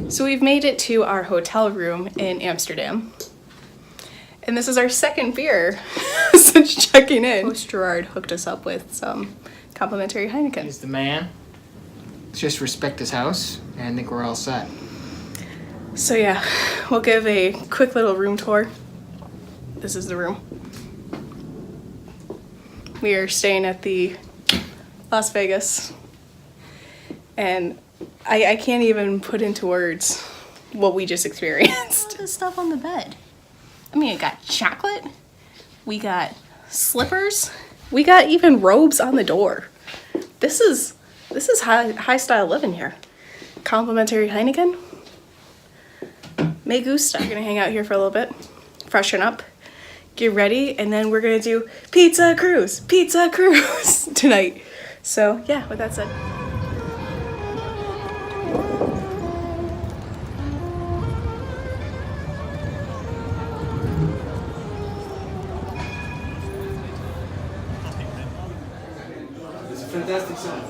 So we've made it to our hotel room in Amsterdam. And this is our second beer since checking in. Host Gerard hooked us up with some complimentary Heineken. He's the man. Let's just respect his house, and I think we're all set. So yeah, we'll give a quick little room tour. This is the room. We are staying at the Las Vegas. And I can't even put into words what we just experienced. All this stuff on the bed. I mean, it got chocolate, we got slippers, we got even robes on the door. This is high style living here. Complimentary Heineken. Me gusta. We're gonna hang out here for a little bit, freshen up, get ready, and then we're gonna do pizza cruise tonight. So yeah, with that said. Fantastic song.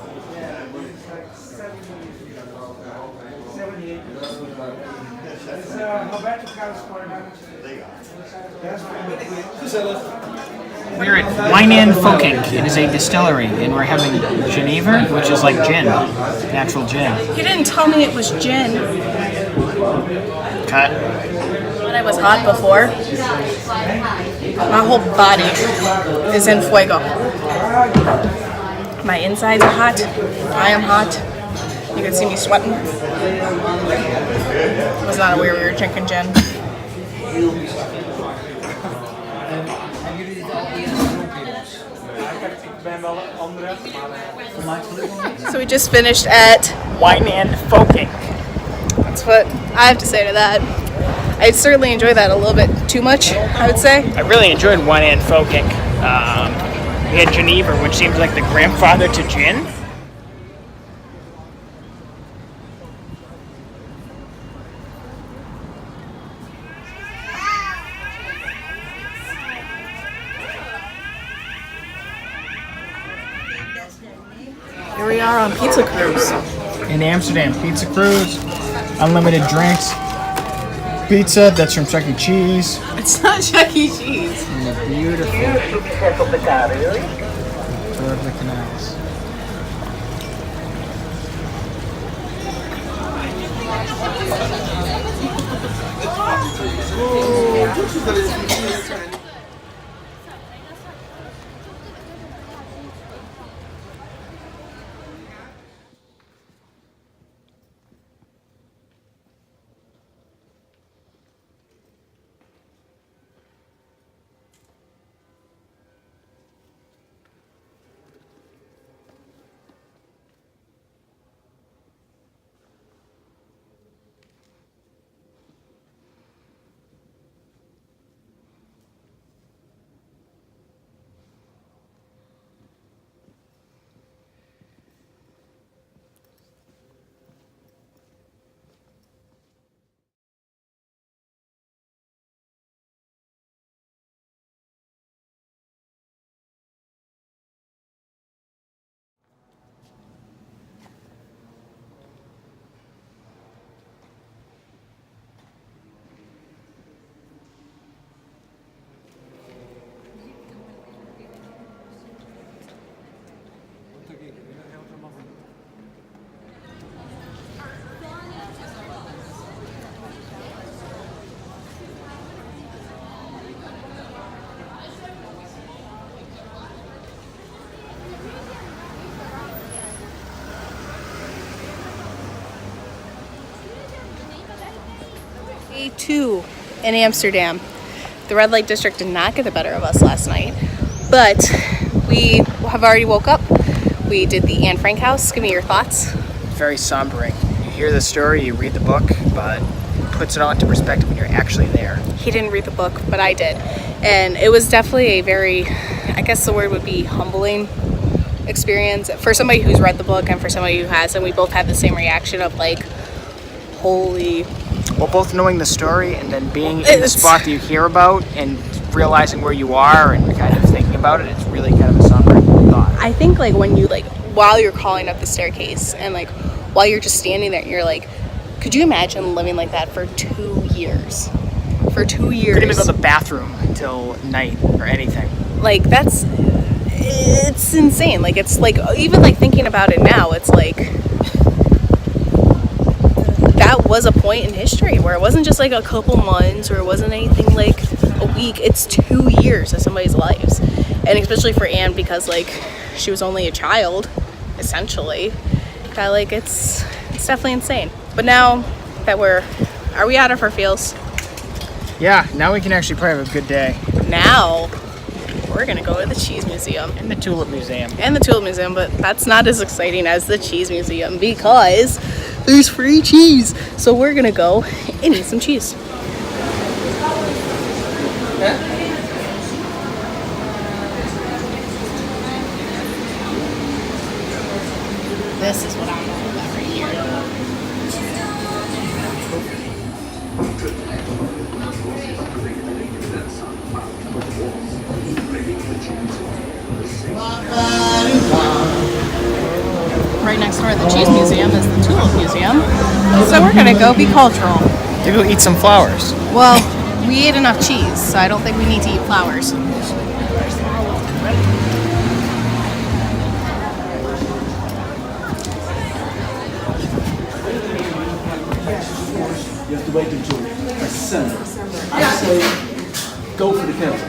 We're at Wine and Folking. It is a distillery, and we're having Geneva, which is like gin, natural gin. You didn't tell me it was gin. Cut. When I was hot before, my whole body is in fuego. My insides are hot. I am hot. You can see me sweating. I was not aware we were drinking gin. So we just finished at Wine and Folking. That's what I have to say to that. I certainly enjoyed that a little bit too much, I would say. I really enjoyed Wine and Folking. We had Geneva, which seems like the grandfather to gin. Here we are on Pizza Cruise. In Amsterdam, pizza cruise, unlimited drinks, pizza that's from Chuck E. Cheese. It's not Chuck E. Cheese. And the beautiful Tour of the Canals. Day 2 in Amsterdam. The red light district did not get the better of us last night, but we have already woke up. We did the Anne Frank house. Give me your thoughts. Very sombering. You hear the story, you read the book, but it puts it all into perspective when you're actually there. He didn't read the book, but I did. And it was definitely a very, I guess the word would be humbling experience. For somebody who's read the book and for somebody who hasn't, we both had the same reaction of like, holy. Well, both knowing the story and then being in the spot that you hear about and realizing where you are and kind of thinking about it, it's really kind of a sombering. thought. I think like when you like while you're crawling up the staircase and like while you're just standing there, you're like, could you imagine living like that for 2 years? For 2 years. Couldn't even go to the bathroom until night or anything. Like it's insane. Like it's like even like thinking about it now, it's like that was a point in history where it wasn't just like a couple months or it wasn't anything like a week. It's 2 years of somebody's lives, and especially for Anne because like she was only a child, essentially. That like it's definitely insane. But now that are we out of our feels? Yeah, now we can actually probably have a good day. Now we're gonna go to the Cheese Museum. And the Tulip Museum. And the Tulip Museum, but that's not as exciting as the Cheese Museum because there's free cheese. So we're gonna go and eat some cheese. This is what I'm talking about right here. Right next door to the Cheese Museum is the Tulip Museum. So we're gonna go be cultural. To go eat some flowers. Well, we ate enough cheese, so I don't think we need to eat flowers. You have to wait until December. I say go for the cancel.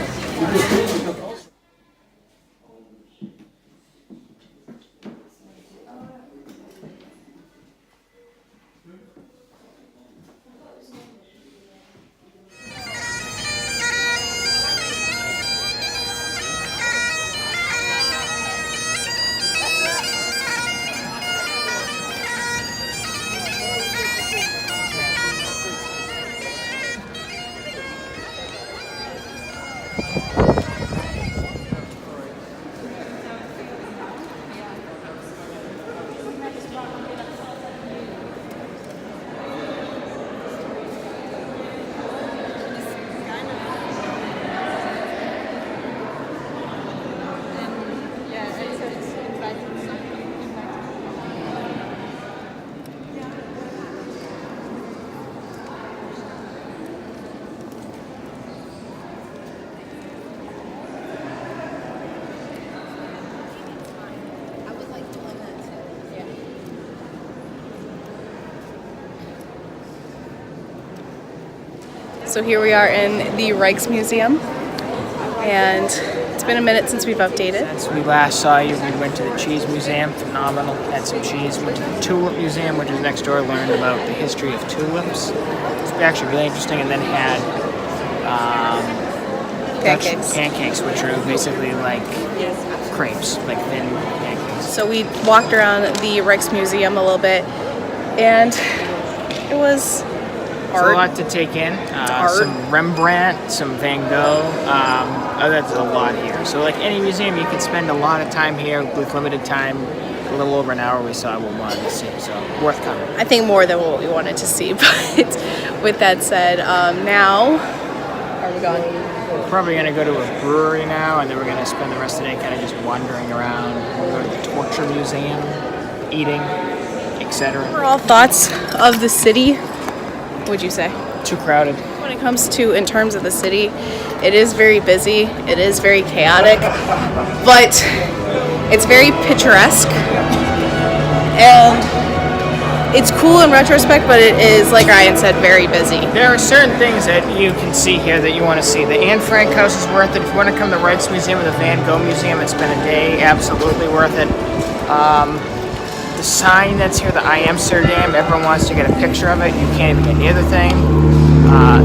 So here we are in the Rijksmuseum, and it's been a minute since we've updated. Since we last saw you, we went to the Cheese Museum, phenomenal, had some cheese, went to the Tulip Museum, which is next door, learned about the history of tulips. It's actually really interesting, and then had Pancakes. pancakes, which are basically like crepes, like thin pancakes. So we walked around the Rijksmuseum a little bit, and it was It's a art. lot to take in. art. Some Rembrandt, some Van Gogh. That's a lot here. So like any museum, you can spend a lot of time here with limited time. A little over an hour we saw what we wanted to see, so worth coming. I think more than what we wanted to see, but with that said, now, are we going? We're probably going to go to a brewery now, and then we're going to spend the rest of the day kind of just wandering around. We'll go to the Torture Museum, eating, etc. Overall thoughts of the city, would you say? Too crowded. When it comes to, in terms of the city, it is very busy, it is very chaotic, but it's very picturesque, and it's cool in retrospect, but it is, like Ryan said, very busy. There are certain things that you can see here that you want to see. The Anne Frank House is worth it. If you want to come to the Rijksmuseum or the Van Gogh Museum and spend a day, absolutely worth it. The sign that's here, the I Amsterdam, everyone wants to get a picture of it. You can't even get near the thing.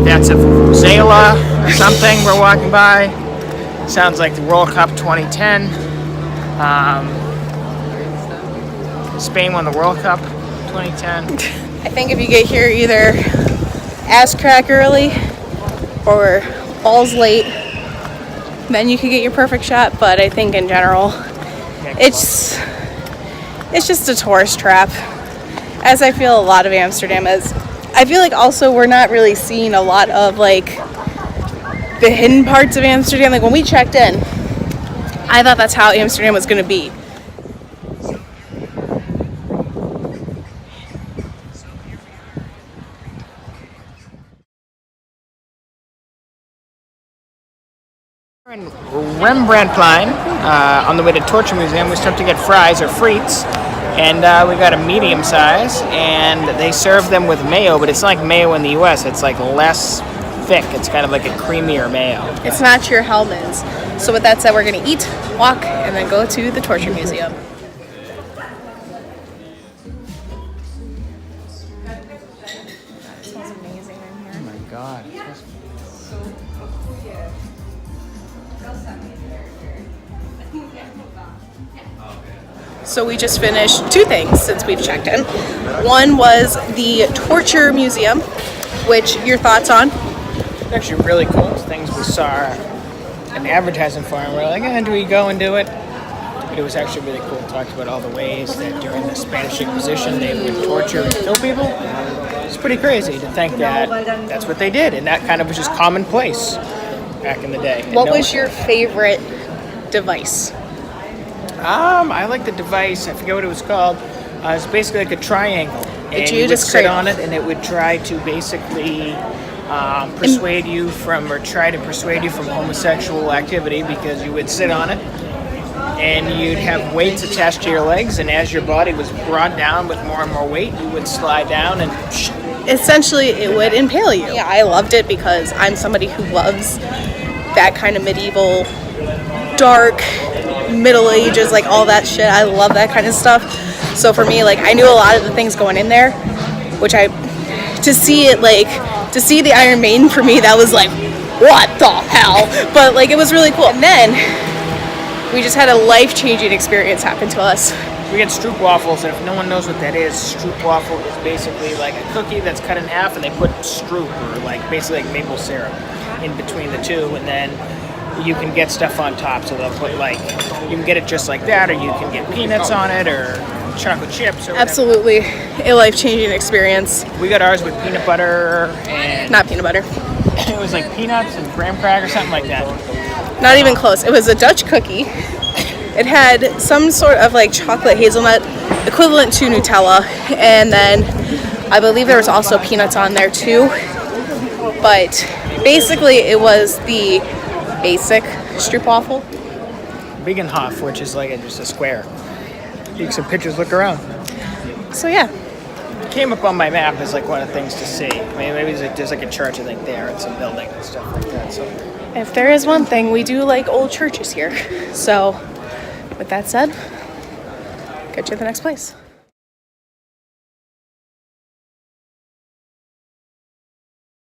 That's a Zala or something we're walking by. Sounds like the World Cup 2010. Spain won the World Cup 2010. I think if you get here either ass crack early or balls late, then you could get your perfect shot, but I think in general, it's just a tourist trap, as I feel a lot of Amsterdam is. I feel like also we're not really seeing a lot of like the hidden parts of Amsterdam. Like when we checked in, I thought that's how Amsterdam was going to be. We're in Rembrandtplein, on the way to Torture Museum. We stopped to get fries or frites, and we got a medium size, and they serve them with mayo, but it's not like mayo in the US. It's like less thick. It's kind of like a creamier mayo. It's not your Hellmann's. So with that said, we're going to eat, walk, and then go to the Torture Museum. It smells amazing in here. Oh my god. So we just finished 2 things since we've checked in. One was the Torture Museum, which your thoughts on? It's actually really cool. It's things we saw an advertising for, and we're like, do we go and do it? But it was actually really cool. It talked about all the ways that during the Spanish Inquisition they would torture and kill people. It's pretty crazy to think that that's what they did, and that kind of was just commonplace back in the day. What was your favorite device? I like the device. I forget what it was called. It's basically like a triangle, and you would sit on it, and it would try to basically persuade you from homosexual activity, because you would sit on it, and you'd have weights attached to your legs, and as your body was brought down with more and more weight, you would slide down and essentially it would impale you. Yeah, I loved it because I'm somebody who loves that kind of medieval, dark, Middle Ages, like all that shit. I love that kind of stuff. So for me, like, I knew a lot of the things going in there, which to see the Iron Maiden, for me, that was like, what the hell? But like, it was really cool. And then we just had a life-changing experience happen to us. we get stroop waffles, and if no one knows what that is, stroop waffle is basically like a cookie that's cut in half, and they put stroop, or like basically like maple syrup, in between the two, and then you can get stuff on top. So they'll put like, you can get it just like that, or you can get peanuts on it, or chocolate chips. Or absolutely a life-changing experience. We got ours with peanut butter and not peanut butter. It was like peanuts and graham cracker, something like that. Not even close. It was a Dutch cookie. It had some sort of like chocolate hazelnut equivalent to Nutella, and then I believe there was also peanuts on there too. But basically it was the basic stroopwafel. Veganhof, which is like just a square. Take some pictures, look around. So yeah. It came up on my map as like one of the things to see. I mean, maybe there's like a church, I think, there, and some building and stuff like that. So if there is one thing, we do like old churches here. So with that said, catch you at the next place.